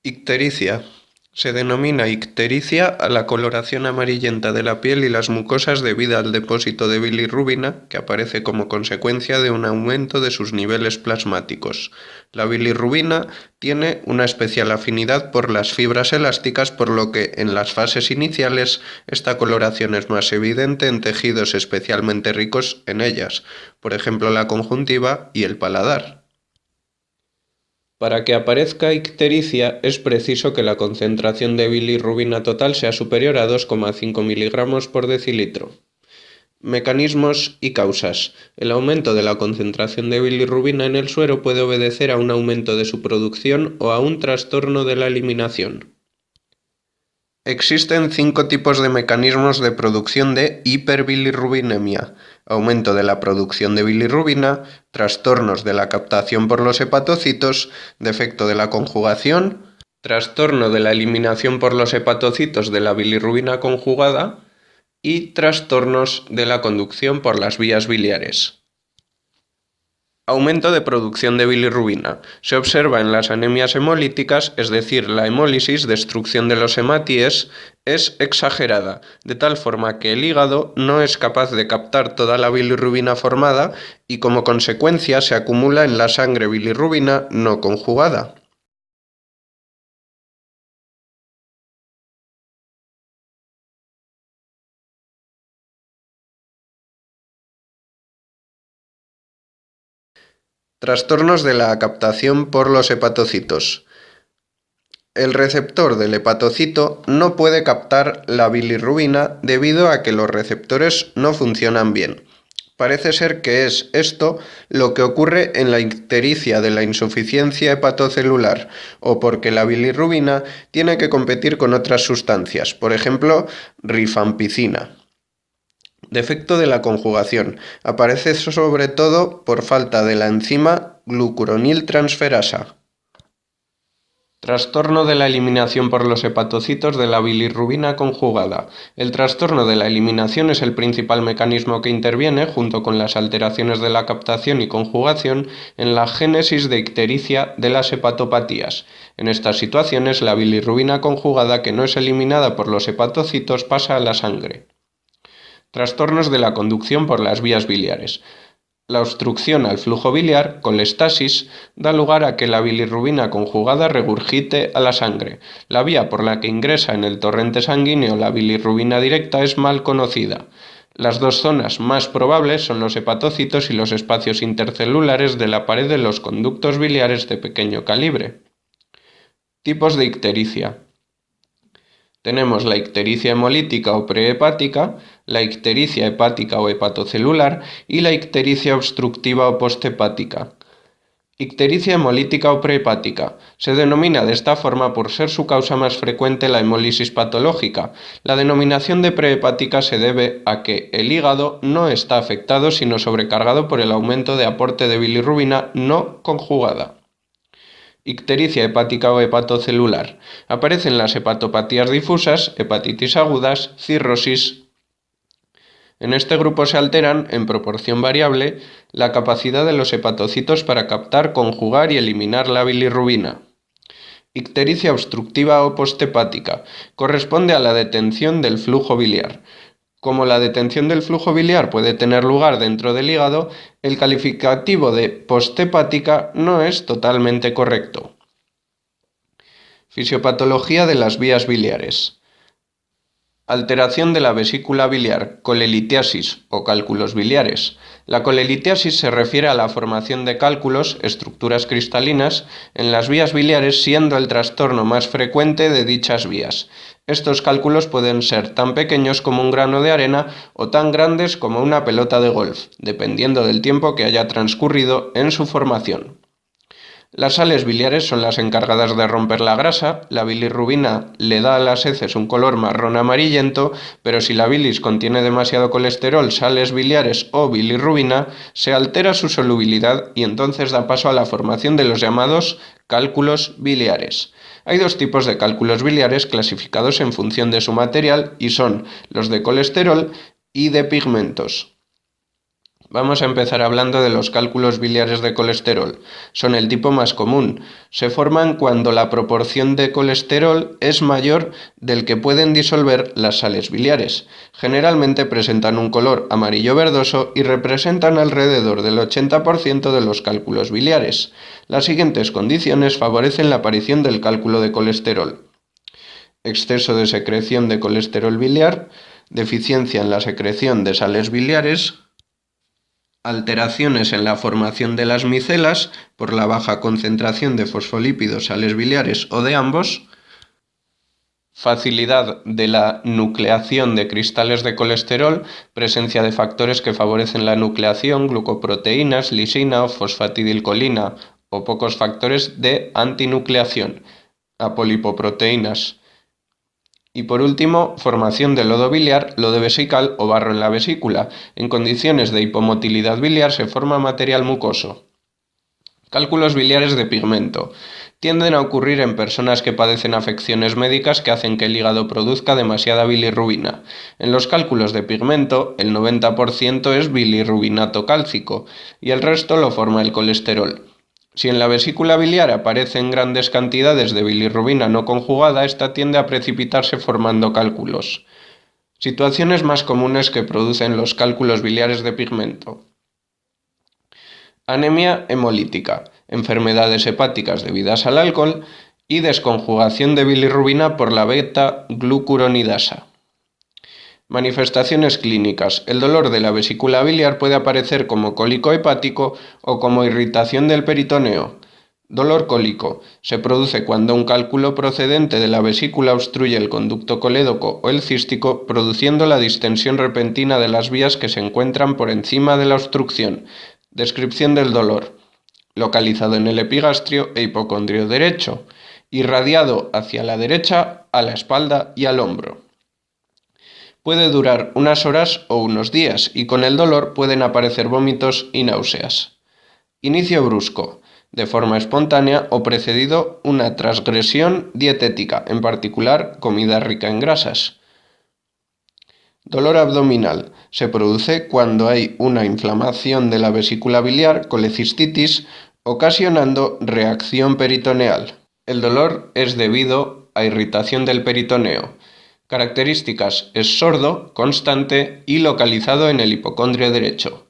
Ictericia. Se denomina ictericia a la coloración amarillenta de la piel y las mucosas debida al depósito de bilirrubina que aparece como consecuencia de un aumento de sus niveles plasmáticos. La bilirrubina tiene una especial afinidad por las fibras elásticas, por lo que en las fases iniciales esta coloración es más evidente en tejidos especialmente ricos en ellas, por ejemplo la conjuntiva y el paladar. Para que aparezca ictericia es preciso que la concentración de bilirrubina total sea superior a 2,5 miligramos por decilitro. Mecanismos y causas. El aumento de la concentración de bilirrubina en el suero puede obedecer a un aumento de su producción o a un trastorno de la eliminación. Existen 5 tipos de mecanismos de producción de hiperbilirrubinemia: aumento de la producción de bilirrubina, trastornos de la captación por los hepatocitos, defecto de la conjugación, trastorno de la eliminación por los hepatocitos de la bilirrubina conjugada y trastornos de la conducción por las vías biliares. Aumento de producción de bilirrubina. Se observa en las anemias hemolíticas, es decir, la hemólisis, destrucción de los hematíes, es exagerada, de tal forma que el hígado no es capaz de captar toda la bilirrubina formada y como consecuencia se acumula en la sangre bilirrubina no conjugada. Trastornos de la captación por los hepatocitos. El receptor del hepatocito no puede captar la bilirrubina debido a que los receptores no funcionan bien. Parece ser que es esto lo que ocurre en la ictericia de la insuficiencia hepatocelular, o porque la bilirrubina tiene que competir con otras sustancias, por ejemplo, rifampicina. Defecto de la conjugación. Aparece sobre todo por falta de la enzima glucuroniltransferasa. Trastorno de la eliminación por los hepatocitos de la bilirrubina conjugada. El trastorno de la eliminación es el principal mecanismo que interviene, junto con las alteraciones de la captación y conjugación, en la génesis de ictericia de las hepatopatías. En estas situaciones, la bilirrubina conjugada que no es eliminada por los hepatocitos pasa a la sangre. Trastornos de la conducción por las vías biliares. La obstrucción al flujo biliar, colestasis, da lugar a que la bilirrubina conjugada regurgite a la sangre. La vía por la que ingresa en el torrente sanguíneo la bilirrubina directa es mal conocida. Las dos zonas más probables son los hepatocitos y los espacios intercelulares de la pared de los conductos biliares de pequeño calibre. Tipos de ictericia. Tenemos la ictericia hemolítica o prehepática, la ictericia hepática o hepatocelular y la ictericia obstructiva o posthepática. Ictericia hemolítica o prehepática. Se denomina de esta forma por ser su causa más frecuente la hemólisis patológica. La denominación de prehepática se debe a que el hígado no está afectado sino sobrecargado por el aumento de aporte de bilirrubina no conjugada. Ictericia hepática o hepatocelular. Aparecen las hepatopatías difusas, hepatitis agudas, cirrosis. En este grupo se alteran, en proporción variable, la capacidad de los hepatocitos para captar, conjugar y eliminar la bilirrubina. Ictericia obstructiva o posthepática. Corresponde a la detención del flujo biliar. Como la detención del flujo biliar puede tener lugar dentro del hígado, el calificativo de posthepática no es totalmente correcto. Fisiopatología de las vías biliares. Alteración de la vesícula biliar, colelitiasis o cálculos biliares. La colelitiasis se refiere a la formación de cálculos, estructuras cristalinas, en las vías biliares, siendo el trastorno más frecuente de dichas vías. Estos cálculos pueden ser tan pequeños como un grano de arena o tan grandes como una pelota de golf, dependiendo del tiempo que haya transcurrido en su formación. Las sales biliares son las encargadas de romper la grasa. La bilirrubina le da a las heces un color marrón amarillento, pero si la bilis contiene demasiado colesterol, sales biliares o bilirrubina, se altera su solubilidad y entonces da paso a la formación de los llamados cálculos biliares. Hay dos tipos de cálculos biliares clasificados en función de su material y son los de colesterol y de pigmentos. Vamos a empezar hablando de los cálculos biliares de colesterol. Son el tipo más común. Se forman cuando la proporción de colesterol es mayor del que pueden disolver las sales biliares. Generalmente presentan un color amarillo verdoso y representan alrededor del 80% de los cálculos biliares. Las siguientes condiciones favorecen la aparición del cálculo de colesterol: exceso de secreción de colesterol biliar, deficiencia en la secreción de sales biliares, alteraciones en la formación de las micelas por la baja concentración de fosfolípidos, sales biliares o de ambos, facilidad de la nucleación de cristales de colesterol, presencia de factores que favorecen la nucleación, glucoproteínas, lisina o fosfatidilcolina, o pocos factores de antinucleación, apolipoproteínas. Y por último, formación de lodo biliar, lodo vesical o barro en la vesícula. En condiciones de hipomotilidad biliar se forma material mucoso. Cálculos biliares de pigmento. Tienden a ocurrir en personas que padecen afecciones médicas que hacen que el hígado produzca demasiada bilirrubina. En los cálculos de pigmento, el 90% es bilirrubinato cálcico y el resto lo forma el colesterol. Si en la vesícula biliar aparecen grandes cantidades de bilirrubina no conjugada, esta tiende a precipitarse formando cálculos. Situaciones más comunes que producen los cálculos biliares de pigmento: anemia hemolítica, enfermedades hepáticas debidas al alcohol y desconjugación de bilirrubina por la beta-glucuronidasa. Manifestaciones clínicas. El dolor de la vesícula biliar puede aparecer como cólico hepático o como irritación del peritoneo. Dolor cólico. Se produce cuando un cálculo procedente de la vesícula obstruye el conducto colédoco o el cístico, produciendo la distensión repentina de las vías que se encuentran por encima de la obstrucción. Descripción del dolor: localizado en el epigastrio e hipocondrio derecho, irradiado hacia la derecha, a la espalda y al hombro. Puede durar unas horas o unos días y con el dolor pueden aparecer vómitos y náuseas. Inicio brusco, de forma espontánea o precedido una transgresión dietética, en particular comida rica en grasas. Dolor abdominal. Se produce cuando hay una inflamación de la vesícula biliar, colecistitis, ocasionando reacción peritoneal. El dolor es debido a irritación del peritoneo. Características: es sordo, constante y localizado en el hipocondrio derecho.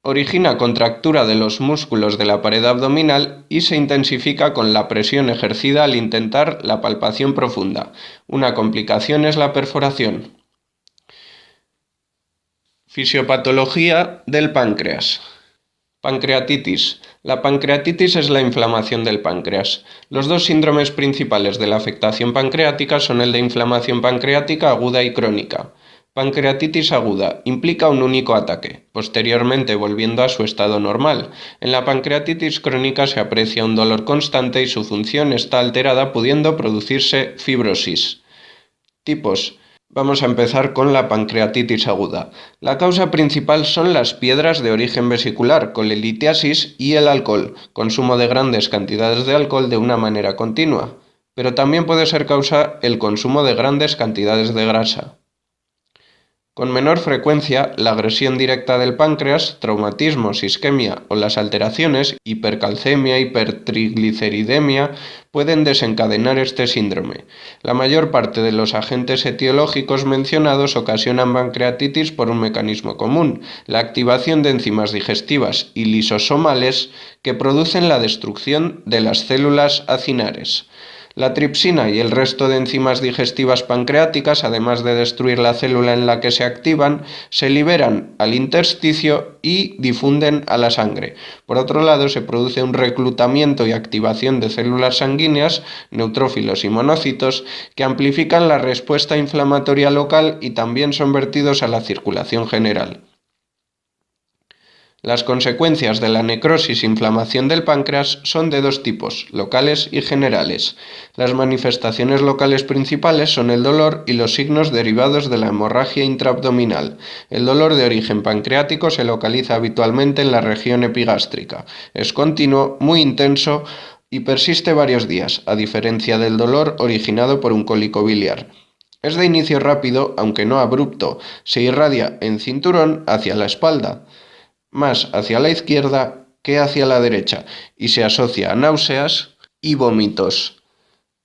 Origina contractura de los músculos de la pared abdominal y se intensifica con la presión ejercida al intentar la palpación profunda. Una complicación es la perforación. Fisiopatología del páncreas. Pancreatitis. La pancreatitis es la inflamación del páncreas. Los dos síndromes principales de la afectación pancreática son el de inflamación pancreática aguda y crónica. Pancreatitis aguda implica un único ataque, posteriormente volviendo a su estado normal. En la pancreatitis crónica se aprecia un dolor constante y su función está alterada, pudiendo producirse fibrosis. Tipos. Vamos a empezar con la pancreatitis aguda. La causa principal son las piedras de origen vesicular, colelitiasis y el alcohol, consumo de grandes cantidades de alcohol de una manera continua, pero también puede ser causa el consumo de grandes cantidades de grasa. Con menor frecuencia, la agresión directa del páncreas, traumatismos, isquemia o las alteraciones, hipercalcemia, hipertrigliceridemia, pueden desencadenar este síndrome. La mayor parte de los agentes etiológicos mencionados ocasionan pancreatitis por un mecanismo común: la activación de enzimas digestivas y lisosomales que producen la destrucción de las células acinares. La tripsina y el resto de enzimas digestivas pancreáticas, además de destruir la célula en la que se activan, se liberan al intersticio y difunden a la sangre. Por otro lado, se produce un reclutamiento y activación de células sanguíneas, neutrófilos y monocitos, que amplifican la respuesta inflamatoria local y también son vertidos a la circulación general. Las consecuencias de la necrosis e inflamación del páncreas son de dos tipos: locales y generales. Las manifestaciones locales principales son el dolor y los signos derivados de la hemorragia intraabdominal. El dolor de origen pancreático se localiza habitualmente en la región epigástrica. Es continuo, muy intenso y persiste varios días, a diferencia del dolor originado por un cólico biliar. Es de inicio rápido, aunque no abrupto. Se irradia en cinturón hacia la espalda. más hacia la izquierda que hacia la derecha y se asocia a náuseas y vómitos.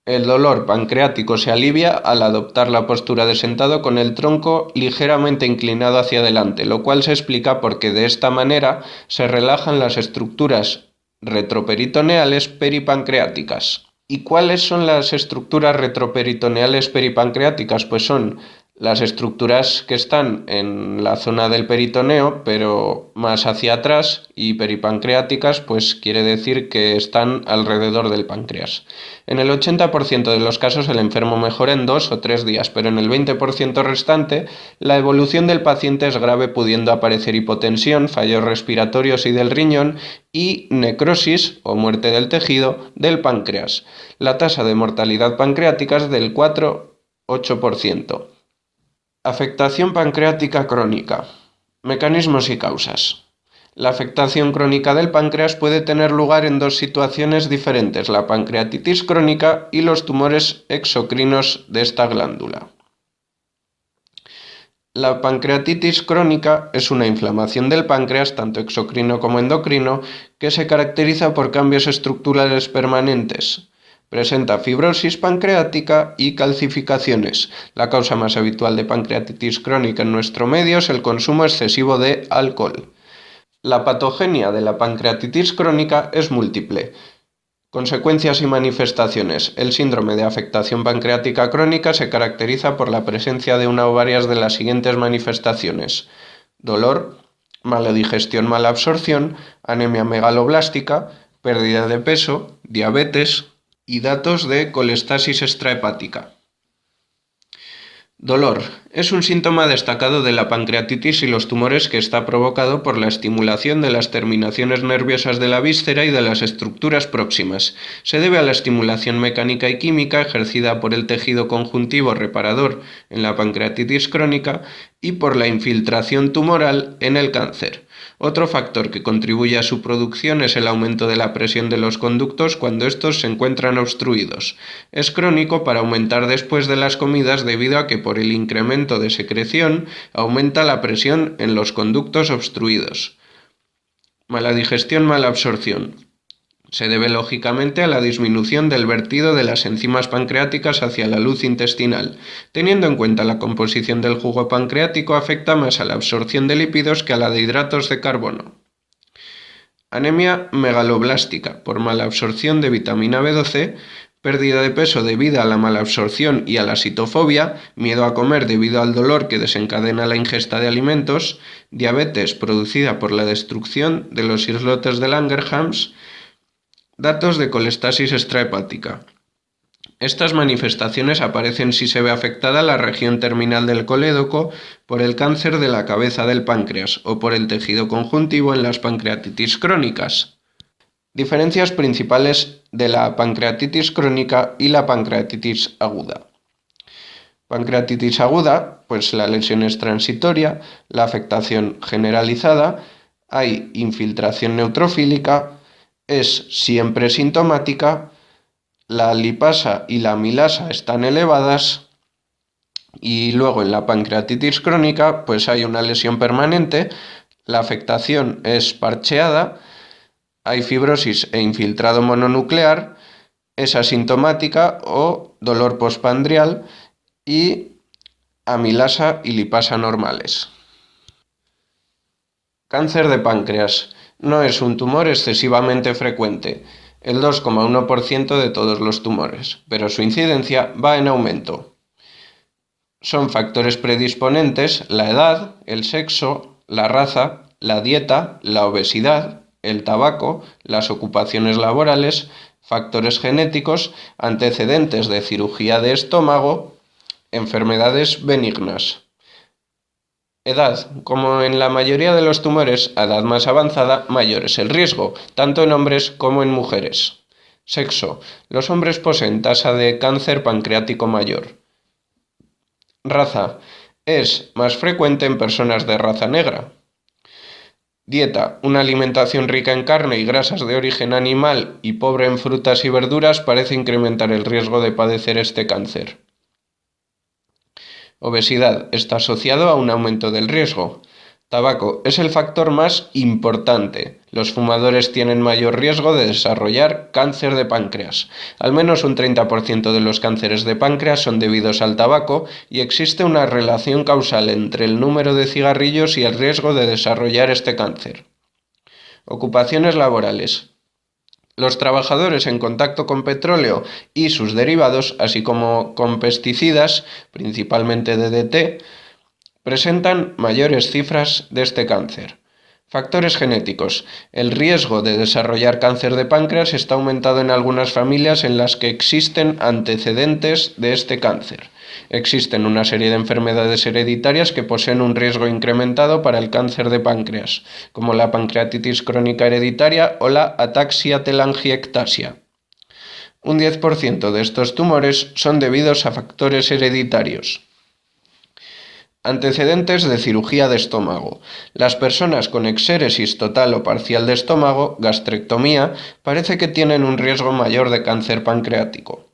El dolor pancreático se alivia al adoptar la postura de sentado con el tronco ligeramente inclinado hacia adelante, lo cual se explica porque de esta manera se relajan las estructuras retroperitoneales peripancreáticas. ¿Y cuáles son las estructuras retroperitoneales peripancreáticas? Pues son las estructuras que están en la zona del peritoneo, pero más hacia atrás, y peripancreáticas, pues quiere decir que están alrededor del páncreas. En el 80% de los casos el enfermo mejora en 2 o 3 días, pero en el 20% restante la evolución del paciente es grave, pudiendo aparecer hipotensión, fallos respiratorios y del riñón y necrosis o muerte del tejido del páncreas. La tasa de mortalidad pancreática es del 4-8%. Afectación pancreática crónica. Mecanismos y causas. La afectación crónica del páncreas puede tener lugar en dos situaciones diferentes: la pancreatitis crónica y los tumores exocrinos de esta glándula. La pancreatitis crónica es una inflamación del páncreas, tanto exocrino como endocrino, que se caracteriza por cambios estructurales permanentes. Presenta fibrosis pancreática y calcificaciones. La causa más habitual de pancreatitis crónica en nuestro medio es el consumo excesivo de alcohol. La patogenia de la pancreatitis crónica es múltiple. Consecuencias y manifestaciones. El síndrome de afectación pancreática crónica se caracteriza por la presencia de una o varias de las siguientes manifestaciones: dolor, mala digestión, mala absorción, anemia megaloblástica, pérdida de peso, diabetes y datos de colestasis extrahepática. Dolor. Es un síntoma destacado de la pancreatitis y los tumores que está provocado por la estimulación de las terminaciones nerviosas de la víscera y de las estructuras próximas. Se debe a la estimulación mecánica y química ejercida por el tejido conjuntivo reparador en la pancreatitis crónica y por la infiltración tumoral en el cáncer. Otro factor que contribuye a su producción es el aumento de la presión de los conductos cuando estos se encuentran obstruidos. Es crónico para aumentar después de las comidas debido a que por el incremento de secreción aumenta la presión en los conductos obstruidos. Mala digestión, mala absorción. Se debe lógicamente a la disminución del vertido de las enzimas pancreáticas hacia la luz intestinal. Teniendo en cuenta la composición del jugo pancreático, afecta más a la absorción de lípidos que a la de hidratos de carbono. Anemia megaloblástica, por mala absorción de vitamina B12, pérdida de peso debido a la mala absorción y a la citofobia, miedo a comer debido al dolor que desencadena la ingesta de alimentos, diabetes producida por la destrucción de los islotes de Langerhans, datos de colestasis extrahepática. Estas manifestaciones aparecen si se ve afectada la región terminal del colédoco por el cáncer de la cabeza del páncreas o por el tejido conjuntivo en las pancreatitis crónicas. Diferencias principales de la pancreatitis crónica y la pancreatitis aguda. Pancreatitis aguda, pues la lesión es transitoria, la afectación generalizada, hay infiltración neutrofílica, es siempre sintomática, la lipasa y la amilasa están elevadas y luego en la pancreatitis crónica pues hay una lesión permanente, la afectación es parcheada, hay fibrosis e infiltrado mononuclear, es asintomática o dolor postprandial y amilasa y lipasa normales. Cáncer de páncreas. No es un tumor excesivamente frecuente, el 2,1% de todos los tumores, pero su incidencia va en aumento. Son factores predisponentes la edad, el sexo, la raza, la dieta, la obesidad, el tabaco, las ocupaciones laborales, factores genéticos, antecedentes de cirugía de estómago, enfermedades benignas. Edad. Como en la mayoría de los tumores a edad más avanzada, mayor es el riesgo, tanto en hombres como en mujeres. Sexo. Los hombres poseen tasa de cáncer pancreático mayor. Raza. Es más frecuente en personas de raza negra. Dieta. Una alimentación rica en carne y grasas de origen animal y pobre en frutas y verduras parece incrementar el riesgo de padecer este cáncer. Obesidad. Está asociado a un aumento del riesgo. Tabaco es el factor más importante. Los fumadores tienen mayor riesgo de desarrollar cáncer de páncreas. Al menos un 30% de los cánceres de páncreas son debidos al tabaco y existe una relación causal entre el número de cigarrillos y el riesgo de desarrollar este cáncer. Ocupaciones laborales. Los trabajadores en contacto con petróleo y sus derivados, así como con pesticidas, principalmente DDT, presentan mayores cifras de este cáncer. Factores genéticos. El riesgo de desarrollar cáncer de páncreas está aumentado en algunas familias en las que existen antecedentes de este cáncer. Existen una serie de enfermedades hereditarias que poseen un riesgo incrementado para el cáncer de páncreas, como la pancreatitis crónica hereditaria o la ataxia telangiectasia. Un 10% de estos tumores son debidos a factores hereditarios. Antecedentes de cirugía de estómago. Las personas con exéresis total o parcial de estómago, gastrectomía, parece que tienen un riesgo mayor de cáncer pancreático.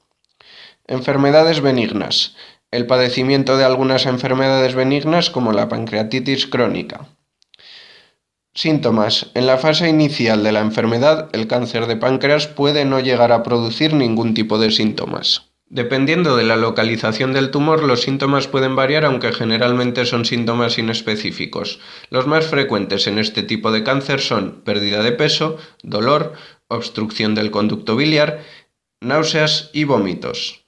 Enfermedades benignas. El padecimiento de algunas enfermedades benignas como la pancreatitis crónica. Síntomas. En la fase inicial de la enfermedad, el cáncer de páncreas puede no llegar a producir ningún tipo de síntomas. Dependiendo de la localización del tumor, los síntomas pueden variar, aunque generalmente son síntomas inespecíficos. Los más frecuentes en este tipo de cáncer son pérdida de peso, dolor, obstrucción del conducto biliar, náuseas y vómitos.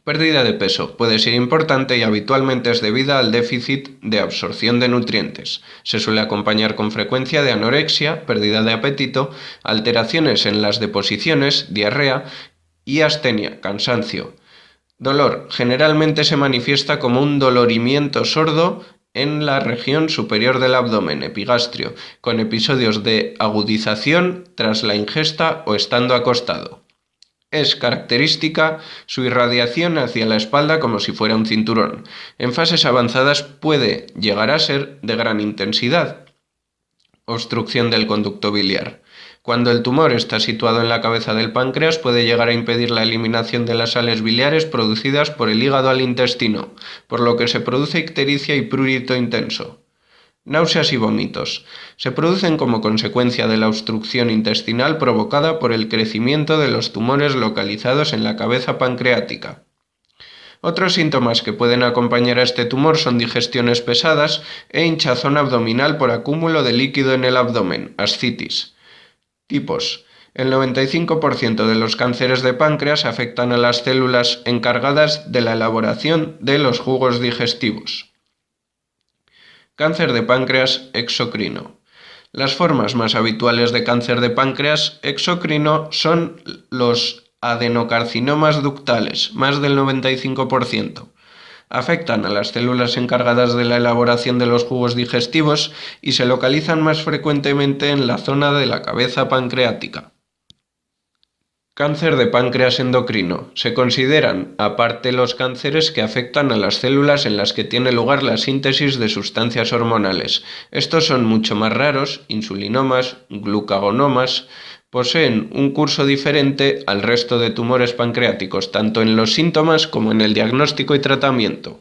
Pérdida de peso puede ser importante y habitualmente es debida al déficit de absorción de nutrientes. Se suele acompañar con frecuencia de anorexia, pérdida de apetito, alteraciones en las deposiciones, diarrea y astenia, cansancio. Dolor generalmente se manifiesta como un dolorimiento sordo en la región superior del abdomen, epigastrio, con episodios de agudización tras la ingesta o estando acostado. Es característica su irradiación hacia la espalda como si fuera un cinturón. En fases avanzadas puede llegar a ser de gran intensidad. Obstrucción del conducto biliar. Cuando el tumor está situado en la cabeza del páncreas, puede llegar a impedir la eliminación de las sales biliares producidas por el hígado al intestino, por lo que se produce ictericia y prurito intenso. Náuseas y vómitos. Se producen como consecuencia de la obstrucción intestinal provocada por el crecimiento de los tumores localizados en la cabeza pancreática. Otros síntomas que pueden acompañar a este tumor son digestiones pesadas e hinchazón abdominal por acúmulo de líquido en el abdomen, ascitis. Tipos. El 95% de los cánceres de páncreas afectan a las células encargadas de la elaboración de los jugos digestivos. Cáncer de páncreas exocrino. Las formas más habituales de cáncer de páncreas exocrino son los adenocarcinomas ductales, más del 95%. Afectan a las células encargadas de la elaboración de los jugos digestivos y se localizan más frecuentemente en la zona de la cabeza pancreática. Cáncer de páncreas endocrino. Se consideran aparte los cánceres que afectan a las células en las que tiene lugar la síntesis de sustancias hormonales. Estos son mucho más raros, insulinomas, glucagonomas, poseen un curso diferente al resto de tumores pancreáticos, tanto en los síntomas como en el diagnóstico y tratamiento.